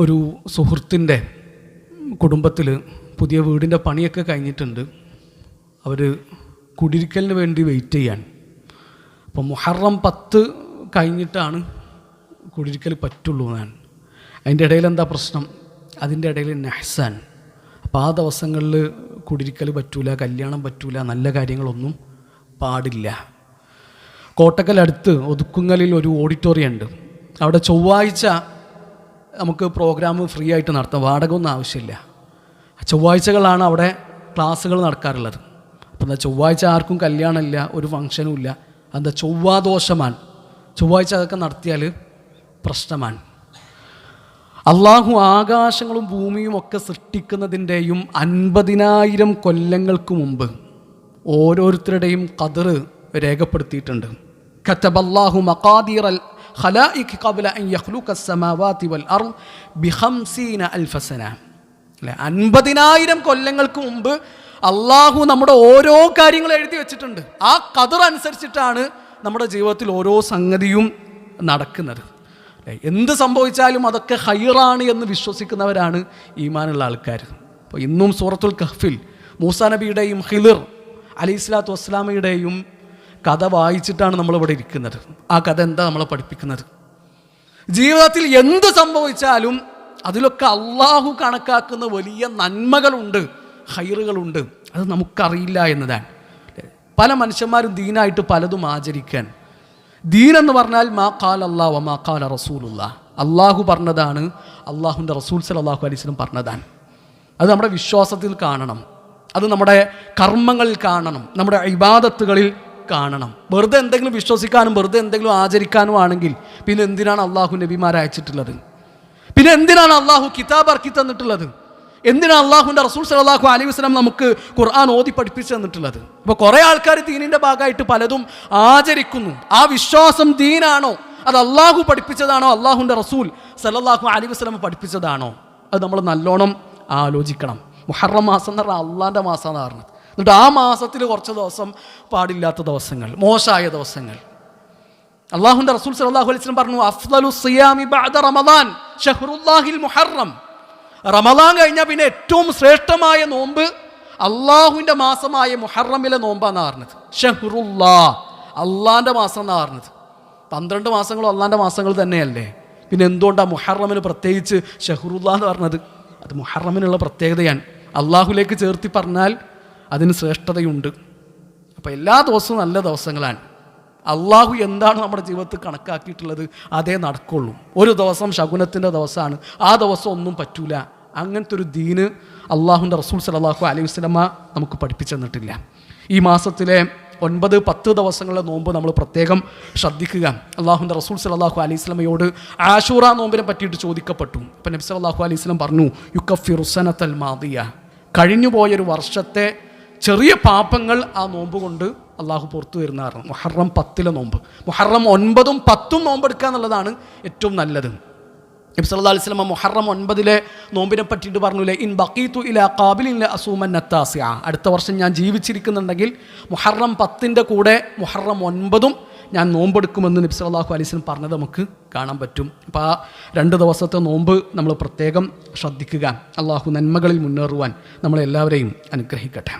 ഒരു സുഹൃത്തിൻ്റെ കുടുംബത്തിൽ പുതിയ വീടിൻ്റെ പണിയൊക്കെ കഴിഞ്ഞിട്ടുണ്ട്. അവർ കുടിരിക്കലിന് വേണ്ടി വെയിറ്റ് ചെയ്യാൻ. അപ്പോൾ മുഹറം 10 കഴിഞ്ഞിട്ടാണ് കുടിരിക്കൽ പറ്റുള്ളൂ എന്നാണ്. അതിൻ്റെ ഇടയിൽ എന്താ പ്രശ്നം? അതിൻ്റെ ഇടയിൽ നെഹ്സാൻ. അപ്പോൾ ആ ദിവസങ്ങളിൽ കുടിരിക്കൽ പറ്റൂല, കല്യാണം പറ്റൂല, നല്ല കാര്യങ്ങളൊന്നും പാടില്ല. കോട്ടക്കലടുത്ത് ഒതുക്കുങ്ങലിൽ ഒരു ഓഡിറ്റോറിയം ഉണ്ട്. അവിടെ ചൊവ്വാഴ്ച നമുക്ക് പ്രോഗ്രാം ഫ്രീ ആയിട്ട് നടത്താം, വാടക ഒന്നും ആവശ്യമില്ല. ചൊവ്വാഴ്ചകളാണ് അവിടെ ക്ലാസ്സുകൾ നടക്കാറുള്ളത്. അപ്പോൾ എന്താ ചൊവ്വാഴ്ച ആർക്കും കല്യാണമില്ല, ഒരു ഫംഗ്ഷനും ഇല്ല. എന്താ ചൊവ്വാദോഷമാണ്. ചൊവ്വാഴ്ച അതൊക്കെ നടത്തിയാൽ പ്രശ്നമാണ്. അള്ളാഹു ആകാശങ്ങളും ഭൂമിയും ഒക്കെ സൃഷ്ടിക്കുന്നതിൻ്റെയും 50,000 കൊല്ലങ്ങൾക്ക് മുമ്പ് ഓരോരുത്തരുടെയും ഖദർ രേഖപ്പെടുത്തിയിട്ടുണ്ട്. കതബല്ലാഹു മഖാദീറൽ ഖലായിഖി ഖബ്ല അൻ യഖ്ലുഖ അസ്സമാവാതി വൽ അർദ് ബി50,000 സന. അല്ലേ, 50,000 കൊല്ലങ്ങൾക്ക് മുമ്പ് അള്ളാഹു നമ്മുടെ ഓരോ കാര്യങ്ങളും എഴുതി വെച്ചിട്ടുണ്ട്. ആ ഖദർ അനുസരിച്ചിട്ടാണ് നമ്മുടെ ജീവിതത്തിൽ ഓരോ സംഗതിയും നടക്കുന്നത്. എന്ത് സംഭവിച്ചാലും അതൊക്കെ ഖൈറാണ് എന്ന് വിശ്വസിക്കുന്നവരാണ് ഈമാനുള്ള ആൾക്കാർ. അപ്പോൾ ഇന്നും സൂറത്തുൽ കഹ്ഫിൽ മൂസാ നബിയുടെയും ഖിളിർ അലൈഹിസ്സലാത്തു വസ്സലാമയുടെയും കഥ വായിച്ചിട്ടാണ് നമ്മളിവിടെ ഇരിക്കുന്നത്. ആ കഥ എന്താ നമ്മളെ പഠിപ്പിക്കുന്നത്? ജീവിതത്തിൽ എന്ത് സംഭവിച്ചാലും അതിലൊക്കെ അള്ളാഹു കണക്കാക്കുന്ന വലിയ നന്മകളുണ്ട്, ഖൈറുകളുണ്ട്. അത് നമുക്കറിയില്ല എന്നതാണ്. പല മനുഷ്യന്മാരും ദീനായിട്ട് പലതും ആചരിക്കാൻ. ദീൻ എന്ന് പറഞ്ഞാൽ മാ ഖാല അല്ലാഹു വമാ ഖാല റസൂലുള്ളാഹ്. അള്ളാഹു പറഞ്ഞതാണ്, അള്ളാഹുവിൻ്റെ റസൂൽ സല്ലല്ലാഹു അലൈഹി വസല്ലം പറഞ്ഞതാണ്. അത് നമ്മുടെ വിശ്വാസത്തിൽ കാണണം, അത് നമ്മുടെ കർമ്മങ്ങളിൽ കാണണം, നമ്മുടെ ഇബാദത്തുകളിൽ കാണണം. വെറുതെ എന്തെങ്കിലും വിശ്വസിക്കാനും വെറുതെ എന്തെങ്കിലും ആചരിക്കാനും ആണെങ്കിൽ പിന്നെ എന്തിനാണ് അള്ളാഹു നബിമാരെ അയച്ചിട്ടുള്ളത്? പിന്നെ എന്തിനാണ് അള്ളാഹു കിതാബ് ഇറക്കി തന്നിട്ടുള്ളത്? എന്തിനാണ് അള്ളാഹുവിൻ്റെ റസൂൽ സല്ലല്ലാഹു അലൈഹി വസല്ലം നമുക്ക് ഖുർആൻ ഓതി പഠിപ്പിച്ചു തന്നിട്ടുള്ളത്? അപ്പോൾ കുറേ ആൾക്കാർ ദീനിൻ്റെ ഭാഗമായിട്ട് പലതും ആചരിക്കുന്നു. ആ വിശ്വാസം ദീനാണോ? അത് അള്ളാഹു പഠിപ്പിച്ചതാണോ? അള്ളാഹുവിൻ്റെ റസൂൽ സല്ലല്ലാഹു അലൈഹി വസല്ലം പഠിപ്പിച്ചതാണോ? അത് നമ്മൾ നല്ലോണം ആലോചിക്കണം. മുഹറം മാസം എന്ന് പറഞ്ഞാൽ അള്ളാൻ്റെ മാസമാണ് പറഞ്ഞത്. എന്നിട്ട് ആ മാസത്തിൽ കുറച്ച് ദിവസം പാടില്ലാത്ത ദിവസങ്ങൾ, മോശമായ ദിവസങ്ങൾ. അള്ളാഹുവിൻ്റെ റസൂൽ സല്ലല്ലാഹു അലൈഹി വസല്ലം പറഞ്ഞു, അഫ്ളലു സിയാമി ബഅദ റമദാൻ ശഹ്റുല്ലാഹിൽ മുഹറം. റമദാൻ കഴിഞ്ഞാൽ പിന്നെ ഏറ്റവും ശ്രേഷ്ഠമായ നോമ്പ് അള്ളാഹുവിൻ്റെ മാസമായ മുഹറമിലെ നോമ്പാന്നാണ് പറഞ്ഞത്. ഷഹ്റുല്ലാ, അള്ളാൻ്റെ മാസം എന്നാണ് പറഞ്ഞത്. 12 മാസങ്ങളും അള്ളാൻ്റെ മാസങ്ങൾ തന്നെയല്ലേ? പിന്നെ എന്തുകൊണ്ടാണ് മുഹറമിന് പ്രത്യേകിച്ച് ഷഹ്റുല്ലാ എന്ന് പറഞ്ഞത്? അത് മുഹറമിനുള്ള പ്രത്യേകതയാണ്. അള്ളാഹുലേക്ക് ചേർത്തി പറഞ്ഞാൽ അതിന് ശ്രേഷ്ഠതയുണ്ട്. അപ്പോൾ എല്ലാ ദിവസവും നല്ല ദിവസങ്ങളാണ്. അള്ളാഹു എന്താണ് നമ്മുടെ ജീവിതത്തിൽ കണക്കാക്കിയിട്ടുള്ളത് അതേ നടക്കുള്ളൂ. ഒരു ദിവസം ശകുനത്തിൻ്റെ ദിവസമാണ്, ആ ദിവസം ഒന്നും പറ്റൂല. അങ്ങനത്തെ ഒരു ദീന് അള്ളാഹുവിൻ്റെ റസൂൽ സല്ലല്ലാഹു അലൈഹി വസല്ലമ നമുക്ക് പഠിപ്പിച്ചു തന്നിട്ടില്ല. ഈ മാസത്തിലെ 9, 10 ദിവസങ്ങളിലെ നോമ്പ് നമ്മൾ പ്രത്യേകം ശ്രദ്ധിക്കുക. അള്ളാഹുവിൻ്റെ റസൂൽ സല്ലല്ലാഹു അലൈഹി വസല്ലമയോട് ആശൂറ നോമ്പിനെ പറ്റിയിട്ട് ചോദിക്കപ്പെട്ടു. അപ്പം നബി സല്ലല്ലാഹു അലൈഹി വസല്ലം പറഞ്ഞു, യുക്കഫിറു സനത്തൽ മാദിയ, കഴിഞ്ഞുപോയൊരു വർഷത്തെ ചെറിയ പാപങ്ങൾ ആ നോമ്പ് കൊണ്ട് അള്ളാഹു പുറത്തു വരുന്നതാണ്. മുഹറം 10 നോമ്പ്, മുഹറം 9ഉം 10ഉം നോമ്പെടുക്കുക എന്നുള്ളതാണ് ഏറ്റവും നല്ലത്. നബി സല്ലല്ലാഹു അലൈഹി വസല്ലം മുഹറം 9 നോമ്പിനെ പറ്റിയിട്ട് പറഞ്ഞില്ലേ, ഇൻ ബഖീതു ഇലാ ഖാബിലിൻ ലഅസൂമൻ അത്താസിഅ, അടുത്ത വർഷം ഞാൻ ജീവിച്ചിരിക്കുന്നുണ്ടെങ്കിൽ മുഹറം 10ൻ്റെ കൂടെ മുഹറം 9ഉം ഞാൻ നോമ്പെടുക്കുമെന്ന് നബി സല്ലല്ലാഹു അലൈഹി വസല്ലം പറഞ്ഞത് നമുക്ക് കാണാൻ പറ്റും. അപ്പോൾ ആ 2 ദിവസത്തെ നോമ്പ് നമ്മൾ പ്രത്യേകം ശ്രദ്ധിക്കുക. അള്ളാഹു നന്മകളിൽ മുന്നേറുവാൻ നമ്മളെല്ലാവരെയും അനുഗ്രഹിക്കട്ടെ.